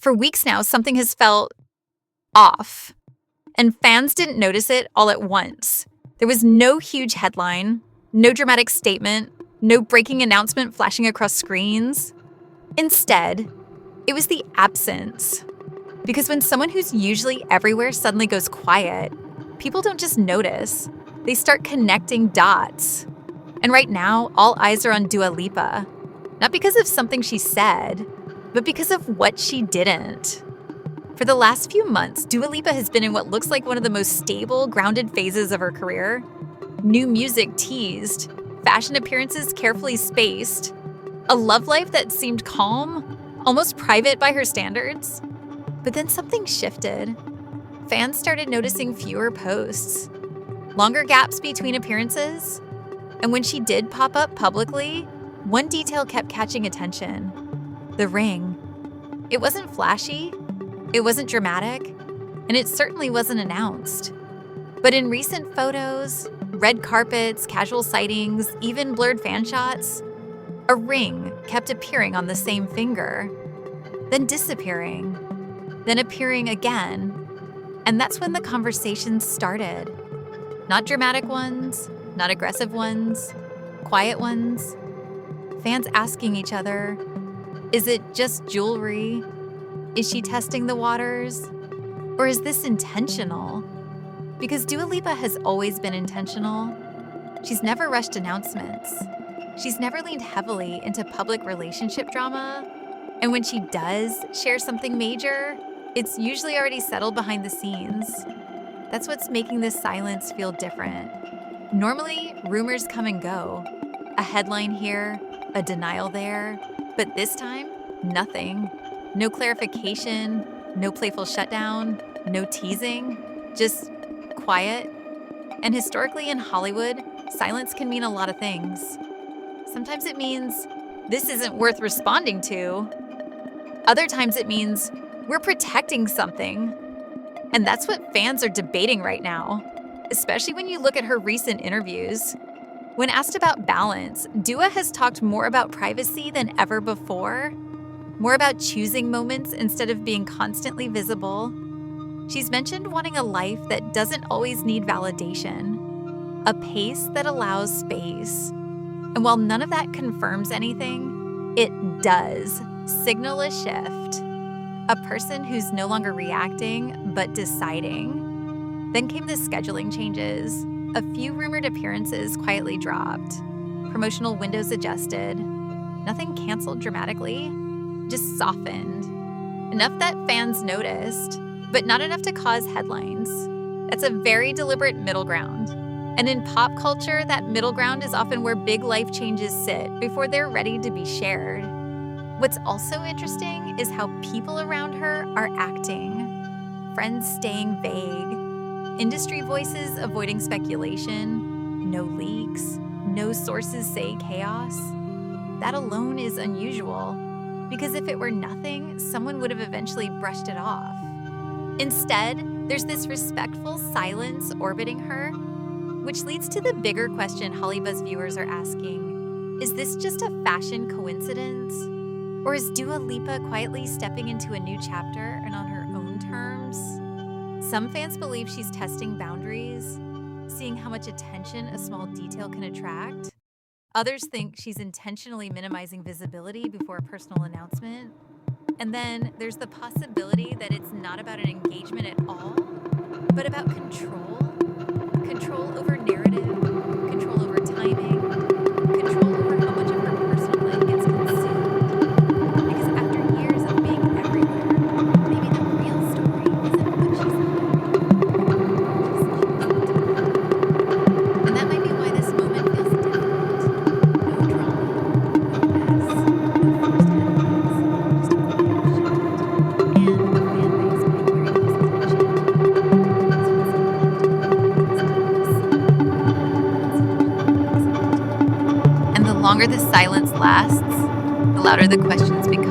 For weeks now, something has felt off, and fans didn't notice it all at once. There was no huge headline, no dramatic statement, no breaking announcement flashing across screens. Instead, it was the absence. Because when someone who's usually everywhere suddenly goes quiet, people don't just notice, they start connecting dots. And right now, all eyes are on Dua Lipa. Not because of something she said, but because of what she didn't. For the last few months, Dua Lipa has been in what looks like one of the most stable, grounded phases of her career. New music teased, fashion appearances carefully spaced, a love life that seemed calm, almost private by her standards. But then something shifted. Fans started noticing fewer posts, longer gaps between appearances, and when she did pop up publicly, one detail kept catching attention: the ring. It wasn't flashy, it wasn't dramatic, and it certainly wasn't announced. But in recent photos, red carpets, casual sightings, even blurred fan shots, a ring kept appearing on the same finger, then disappearing, then appearing again. And that's when the conversations started. Not dramatic ones, not aggressive ones, quiet ones. Fans asking each other, is it just jewelry? Is she testing the waters? Or is this intentional? Because Dua Lipa has always been intentional. She's never rushed announcements. She's never leaned heavily into public relationship drama. And when she does share something major, it's usually already settled behind the scenes. That's what's making this silence feel different. Normally, rumors come and go. A headline here, a denial there. But this time, nothing. No clarification, no playful shutdown, no teasing, just quiet. And historically in Hollywood, silence can mean a lot of things. Sometimes it means this isn't worth responding to. Other times it means we're protecting something. And that's what fans are debating right now, especially when you look at her recent interviews. When asked about balance, Dua has talked more about privacy than ever before, more about choosing moments instead of being constantly visible. She's mentioned wanting a life that doesn't always need validation, a pace that allows space. And while none of that confirms anything, it does signal a shift. A person who's no longer reacting, but deciding. Then came the scheduling changes. A few rumored appearances quietly dropped. Promotional windows adjusted. Nothing canceled dramatically, just softened. Enough that fans noticed, but not enough to cause headlines. That's a very deliberate middle ground. And in pop culture, that middle ground is often where big life changes sit before they're ready to be shared. What's also interesting is how people around her are acting. Friends staying vague, industry voices avoiding speculation, no leaks, no sources say chaos. That alone is unusual, because if it were nothing, someone would have eventually brushed it off. Instead, there's this respectful silence orbiting her, which leads to the bigger question HollyBuzz viewers are asking: is this just a fashion coincidence? Or is Dua Lipa quietly stepping into a new chapter and on her own terms? Some fans believe she's testing boundaries, seeing how much attention a small detail can attract. Others think she's intentionally minimizing visibility before a personal announcement. And then there's the possibility that it's not about an engagement at all, but about control. Control over narrative, control over timing, control over how much of her personal life gets consumed. Because after years of being everywhere, maybe the real story isn't what she's hiding. And that might be why this moment feels different. No drama, no mess, no forced headlines, just a quiet shift. And a fan base paying very close attention. And the longer the silence lasts, the louder the questions become.